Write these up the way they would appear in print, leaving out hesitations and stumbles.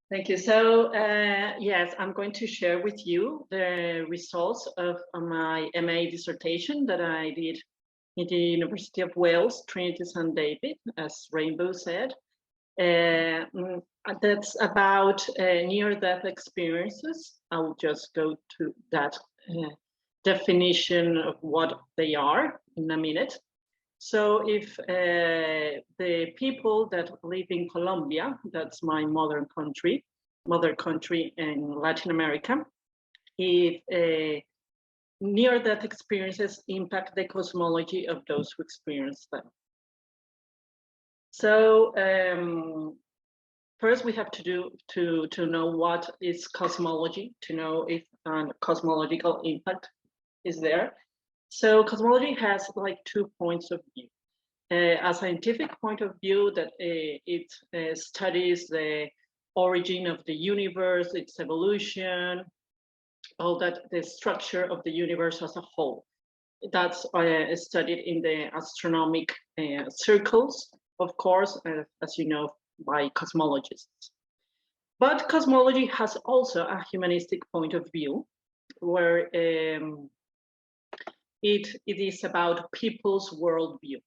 Thank you. So yes, I'm going to share with you the results of my MA dissertation that I did in the University of Wales, Trinity St. David, as Rainbow said. That's about near-death experiences. I'll just go to that definition of what they are in a minute. So if the people that live in Colombia, that's my mother country in Latin America, if near-death experiences impact the cosmology of those who experience them. So first we have to know what is cosmology, to know if a cosmological impact is there. So cosmology has like 2 points of view. A scientific point of view that it studies the origin of the universe, its evolution, all that, the structure of the universe as a whole. That's studied in the astronomic circles, of course, as you know, by cosmologists. But cosmology has also a humanistic point of view, where it is about people's worldview,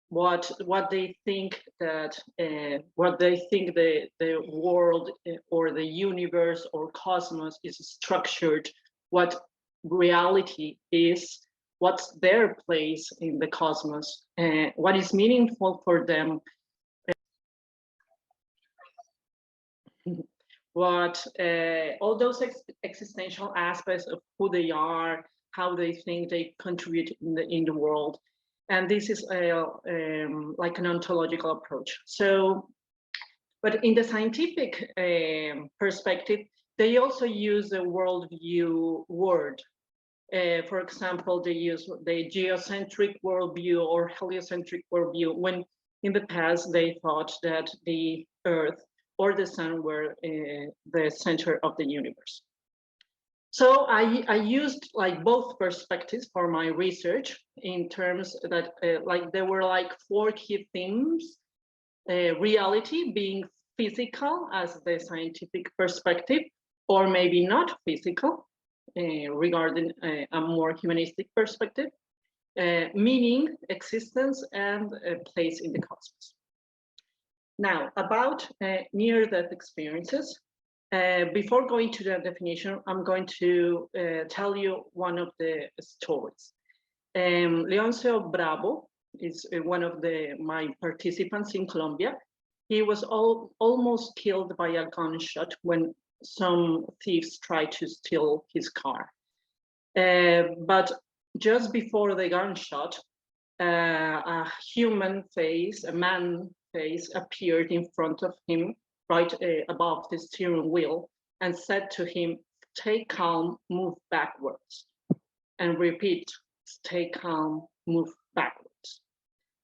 what they think that the world or the universe or cosmos is structured, what reality is, what's their place in the cosmos, what is meaningful for them, what all those existential aspects of who they are, how they think they contribute in the world. And this is like an ontological approach. So, but in the scientific perspective, they also use the worldview word. For example, they use the geocentric worldview or heliocentric worldview, when in the past they thought that the Earth or the sun were the center of the universe. So I used like both perspectives for my research, in terms that like there were like 4 key themes: reality being physical as the scientific perspective, or maybe not physical, regarding a more humanistic perspective, meaning, existence, and place in the cosmos. Now, about near-death experiences. Before going to the definition, I'm going to tell you one of the stories. Leoncio Bravo is one of my participants in Colombia. He was almost killed by a gunshot when some thieves tried to steal his car. But just before the gunshot, a human face, a man face, appeared in front of him, right above the steering wheel, and said to him, "Stay calm, move backwards." And repeat, "Stay calm, move backwards."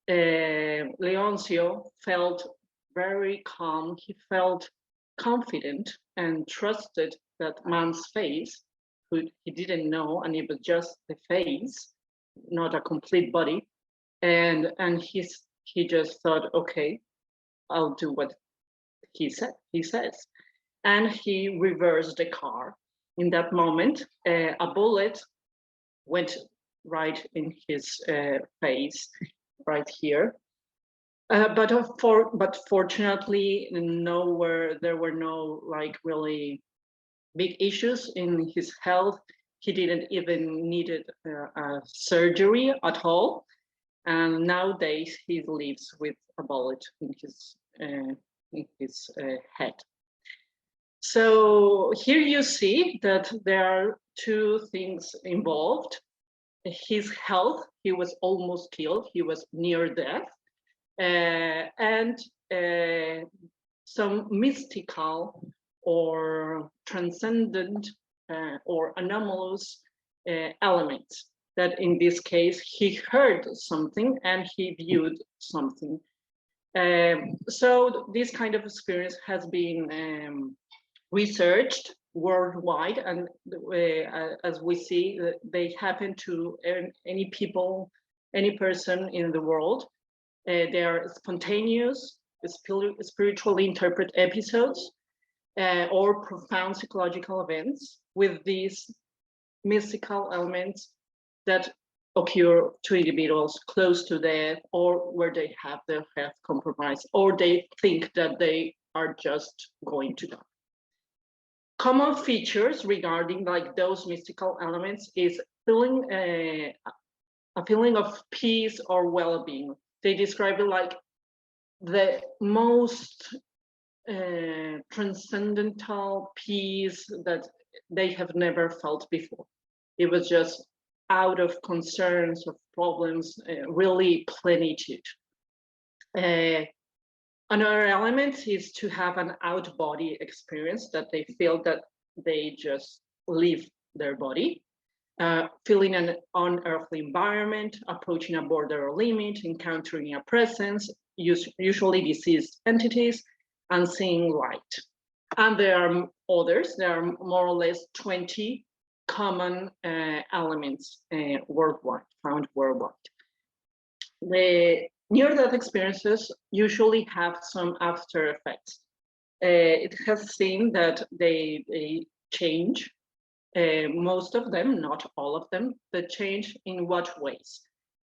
Leoncio felt very calm. He felt confident and trusted that man's face, who he didn't know, and it was just the face, not a complete body. And he just thought, okay, I'll do what he says. And he reversed the car. In that moment, a bullet went right in his face, right here. But fortunately, there were no like really big issues in his health. He didn't even needed a surgery at all. And nowadays he lives with a bullet in his head. So here you see that there are 2 things involved: his health, he was almost killed, he was near death, and some mystical or transcendent or anomalous elements, that in this case he heard something and he viewed something. So this kind of experience has been researched worldwide, and as we see, they happen to any person in the world. They are spontaneous, spiritually interpret episodes, or profound psychological events with these mystical elements that occur to individuals close to death, or where they have their health compromised, or they think that they are just going to die. Common features regarding like those mystical elements is feeling a feeling of peace or well-being. They describe it like the most transcendental peace that they have never felt before. It was just out of concerns, of problems, really plenitude. Another element is to have an out-body experience, that they feel that they just leave their body, feeling an unearthly environment, approaching a border or limit, encountering a presence, usually deceased entities, and seeing light. And there are others, there are more or less 20 common elements worldwide, found worldwide. The near-death experiences usually have some after effects. It has seen that they change, most of them, not all of them, but change in what ways?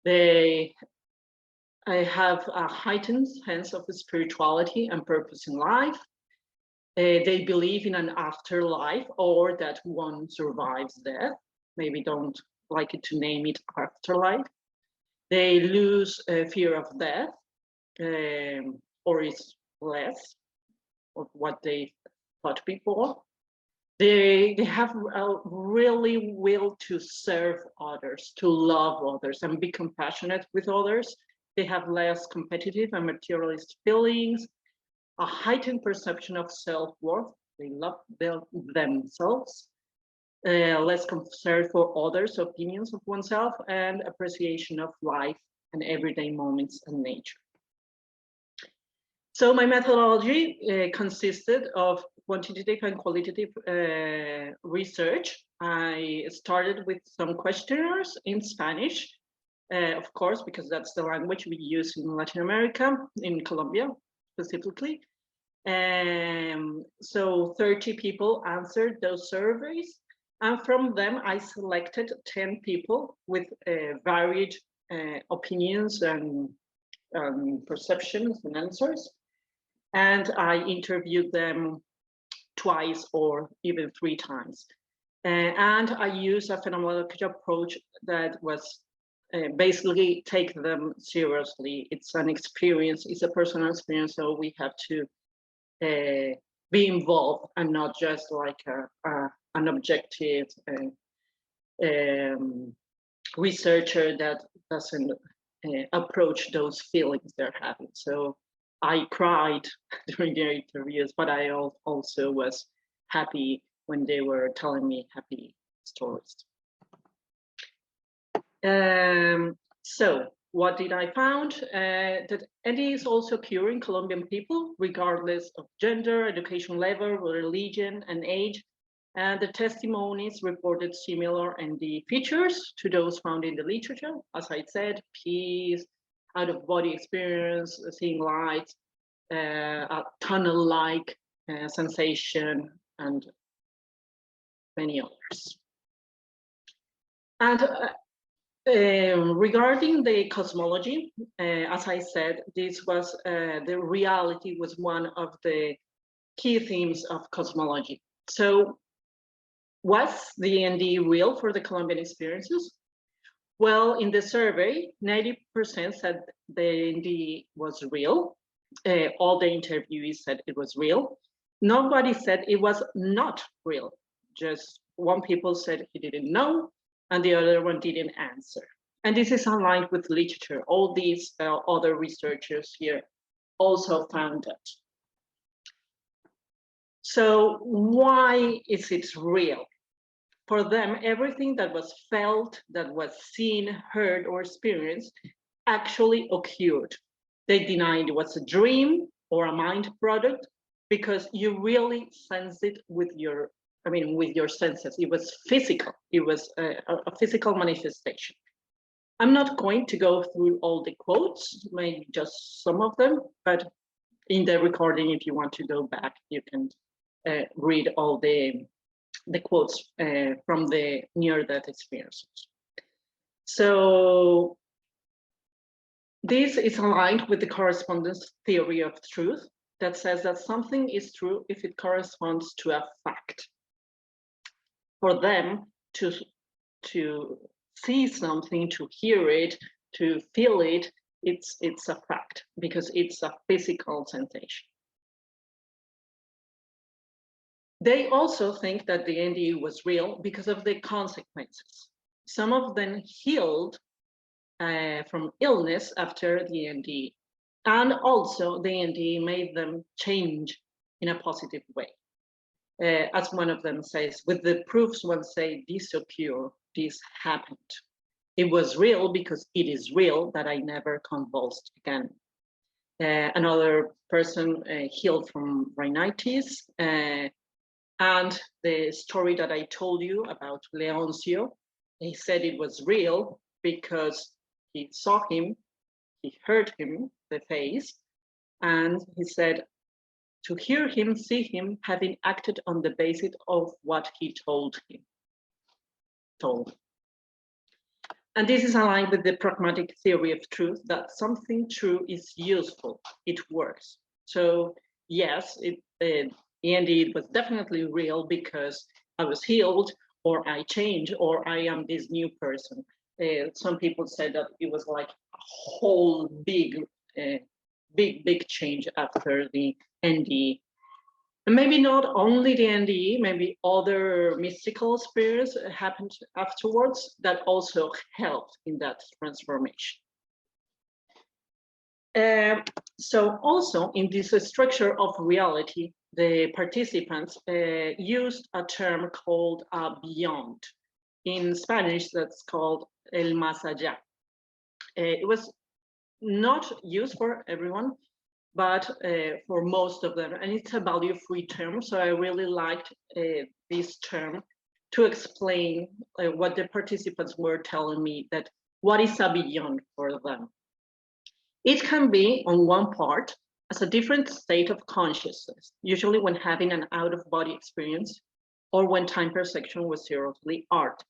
They have a heightened sense of spirituality and purpose in life. They believe in an afterlife, or that one survives death. Maybe don't like it to name it afterlife. They lose fear of death, or is less of what they thought before. They have a really will to serve others, to love others, and be compassionate with others. They have less competitive and materialist feelings, a heightened perception of self-worth. They love themselves, less concern for others' opinions of oneself, and appreciation of life and everyday moments and nature. So my methodology consisted of quantitative and qualitative research. I started with some questionnaires in Spanish, of course, because that's the language we use in Latin America, in Colombia specifically. So 30 people answered those surveys, and from them I selected 10 people with varied opinions and perceptions and answers. And I interviewed them twice or even 3 times. And I used a phenomenological approach that was basically take them seriously. It's an experience, it's a personal experience, so we have to be involved and not just like an objective researcher that doesn't approach those feelings they're having. So I cried during their interviews, but I also was happy when they were telling me happy stories. So what did I found? That NDE is also occurring Colombian people, regardless of gender, education level, religion, and age. And the testimonies reported similar NDE features to those found in the literature. As I said, peace, out-of-body experience, seeing light, a tunnel-like sensation, and many others. And regarding the cosmology, as I said, this was the reality was one of the key themes of cosmology. So was the NDE real for the Colombian experiences? Well, in the survey, 90% said the NDE was real. All the interviewees said it was real. Nobody said it was not real. Just one people said he didn't know, and the other one didn't answer. And this is aligned with literature. All these other researchers here also found that. So why is it real? For them, everything that was felt, that was seen, heard, or experienced actually occurred. They denied it was a dream or a mind product because you really sense it with your, with your senses. It was physical. It was a physical manifestation. I'm not going to go through all the quotes, maybe just some of them, but in the recording, if you want to go back, you can read all the quotes from the near-death experiences. So this is aligned with the correspondence theory of truth that says that something is true if it corresponds to a fact. For them to see something, to hear it, to feel it, it's a fact because it's a physical sensation. They also think that the NDE was real because of the consequences. Some of them healed from illness after the NDE, and also the NDE made them change in a positive way. As one of them says, with the proofs one say, this occurred, this happened. It was real because it is real that I never convulsed again. Another person healed from rhinitis, and the story that I told you about Leoncio, he said it was real because he saw him, he heard him, the face, and he said to hear him, see him, having acted on the basis of what he told him. And this is aligned with the pragmatic theory of truth, that something true is useful, it works. So yes, the NDE was definitely real because I was healed, or I changed, or I am this new person. Some people said that it was like a whole big change after the NDE. And maybe not only the NDE, maybe other mystical spirits happened afterwards that also helped in that transformation. So also in this structure of reality, the participants used a term called beyond. In Spanish, that's called el más allá. It was not used for everyone, but for most of them, and it's a value-free term, so I really liked this term to explain what the participants were telling me, that what is a beyond for them. It can be, on one part, as a different state of consciousness, usually when having an out-of-body experience or when time perception was seriously altered.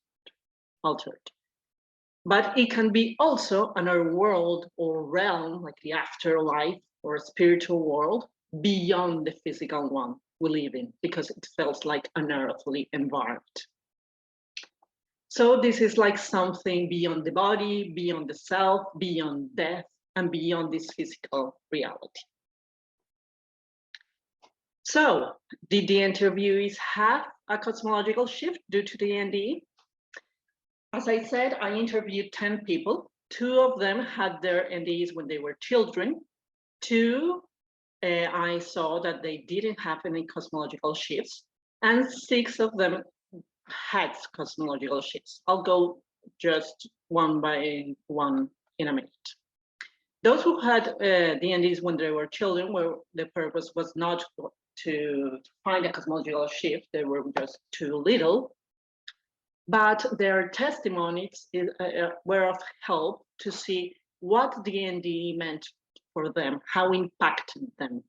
But it can be also another world or realm, like the afterlife or a spiritual world, beyond the physical one we live in, because it felt like an earthly environment. So this is like something beyond the body, beyond the self, beyond death, and beyond this physical reality. So, did the interviewees have a cosmological shift due to the NDE? As I said, I interviewed 10 people. 2 of them had their NDEs when they were children. 2, I saw that they didn't have any cosmological shifts, and 6 of them had cosmological shifts. I'll go just one by one in a minute. Those who had the NDEs when they were children, where the purpose was not to find a cosmological shift, they were just too little, but their testimonies were of help to see what the NDE meant for them, how it impacted them.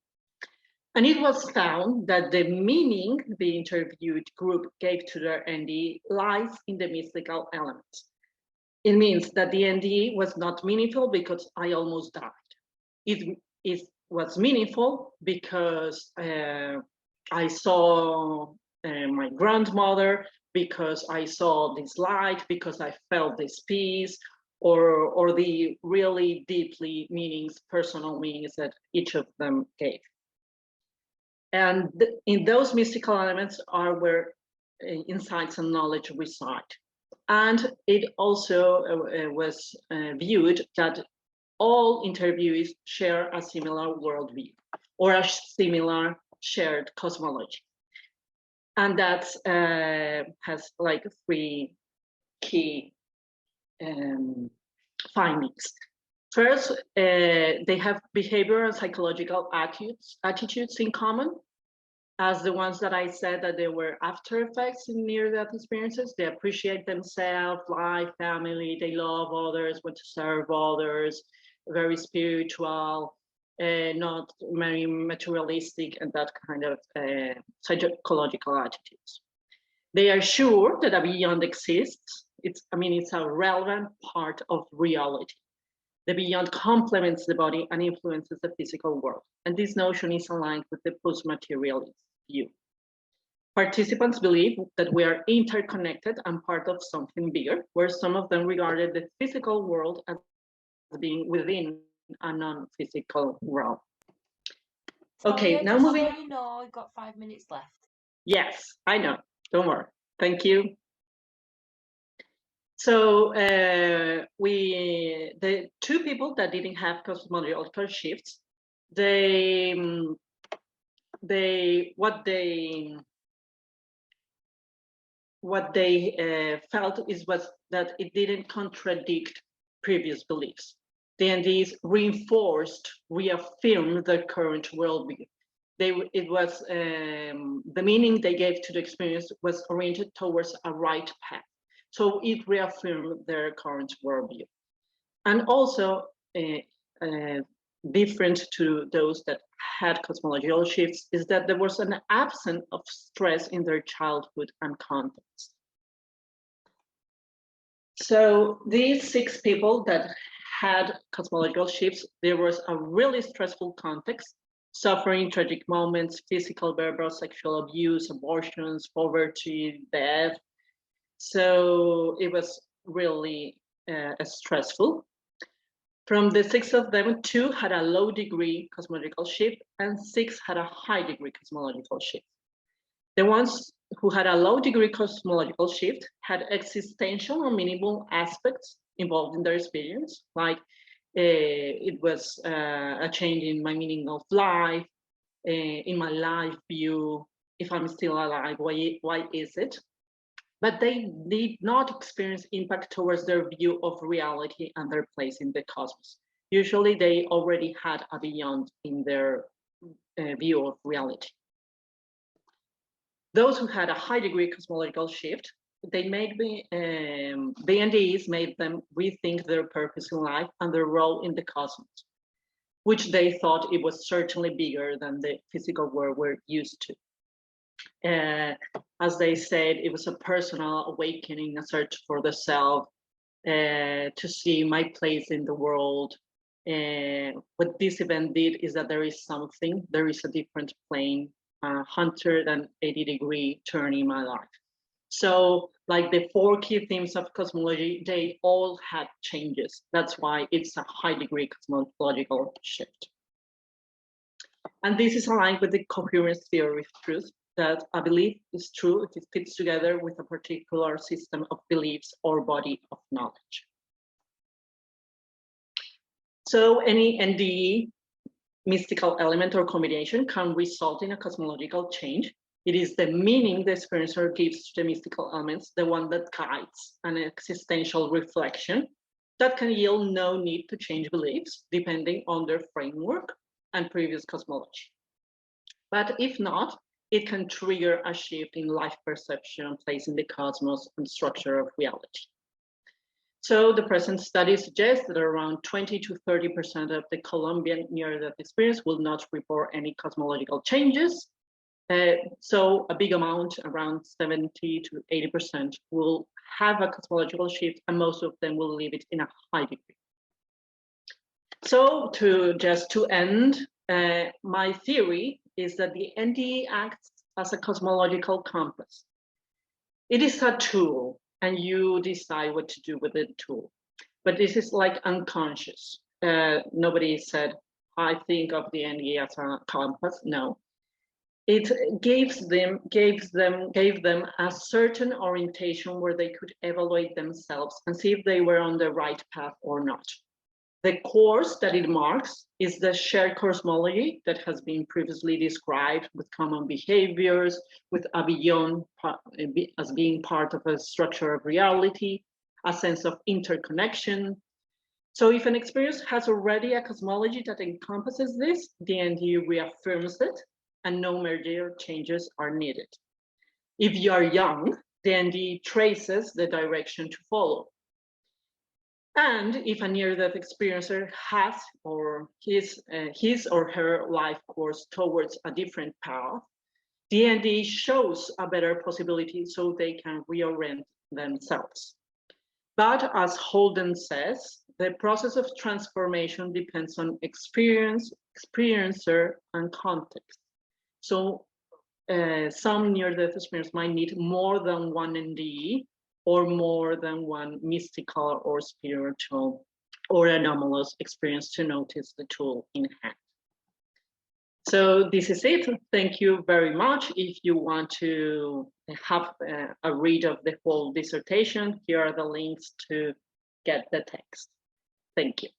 And it was found that the meaning the interviewed group gave to their NDE lies in the mystical elements. It means that the NDE was not meaningful because I almost died. It was meaningful because I saw my grandmother, because I saw this light, because I felt this peace, or the really deeply personal meanings that each of them gave. And in those mystical elements are where insights and knowledge reside. And it also was viewed that all interviewees share a similar worldview or a similar shared cosmology. And that has like 3 key findings. First, they have behavioral and psychological attitudes in common, as the ones that I said that there were after effects in near-death experiences. They appreciate themselves, life, family, they love others, want to serve others, very spiritual, not very materialistic and that kind of psychological attitudes. They are sure that a beyond exists. It's a relevant part of reality. The beyond complements the body and influences the physical world. And this notion is aligned with the post-materialist view. Participants believe that we are interconnected and part of something bigger, where some of them regarded the physical world as being within a non-physical realm. Okay, now moving. You know, we've got 5 minutes left. Yes, I know. Don't worry. Thank you. So the two people that didn't have cosmological shifts, what they felt was that it didn't contradict previous beliefs. The NDEs reaffirmed their current worldview. The meaning they gave to the experience was oriented towards a right path. So it reaffirmed their current worldview. And also, different to those that had cosmological shifts is that there was an absence of stress in their childhood and context. So these 6 people that had cosmological shifts, there was a really stressful context, suffering, tragic moments, physical, verbal, sexual abuse, abortions, poverty, death. So it was really stressful. From the 6 of them, 2 had a low degree cosmological shift and 6 had a high degree cosmological shift. The ones who had a low degree cosmological shift had existential or meaningful aspects involved in their experience, like it was a change in my meaning of life, in my life view, if I'm still alive, why is it? But they did not experience impact towards their view of reality and their place in the cosmos. Usually they already had a beyond in their view of reality. Those who had a high degree cosmological shift, the NDEs made them rethink their purpose in life and their role in the cosmos, which they thought it was certainly bigger than the physical world we're used to. As they said, it was a personal awakening, a search for the self, to see my place in the world. What this event did is that there is a different plane, 180-degree turn in my life. So like the 4 key themes of cosmology, they all had changes. That's why it's a high degree cosmological shift. And this is aligned with the coherence theory of truth, that a belief is true if it fits together with a particular system of beliefs or body of knowledge. So any NDE mystical element or combination can result in a cosmological change. It is the meaning the experiencer gives to the mystical elements, the one that guides an existential reflection that can yield no need to change beliefs depending on their framework and previous cosmology. But if not, it can trigger a shift in life perception, place in the cosmos, and structure of reality. So the present study suggests that around 20 to 30% of the Colombian near-death experience will not report any cosmological changes. So a big amount, around 70 to 80%, will have a cosmological shift, and most of them will leave it in a high degree. So to end, my theory is that the NDE acts as a cosmological compass. It is a tool, and you decide what to do with the tool. But this is like unconscious. Nobody said, I think of the NDE as a compass. No. It gave them a certain orientation where they could evaluate themselves and see if they were on the right path or not. The course that it marks is the shared cosmology that has been previously described, with common behaviors, with a beyond as being part of a structure of reality, a sense of interconnection. So if an experience has already a cosmology that encompasses this, the NDE reaffirms it, and no major changes are needed. If you are young, the NDE traces the direction to follow. And if a near-death experiencer has or his or her life course towards a different path, the NDE shows a better possibility so they can reorient themselves. But as Holden says, the process of transformation depends on experience, experiencer, and context. So some near-death experience might need more than one NDE or more than one mystical or spiritual or anomalous experience to notice the tool in hand. So this is it. Thank you very much. If you want to have a read of the whole dissertation, here are the links to get the text. Thank you.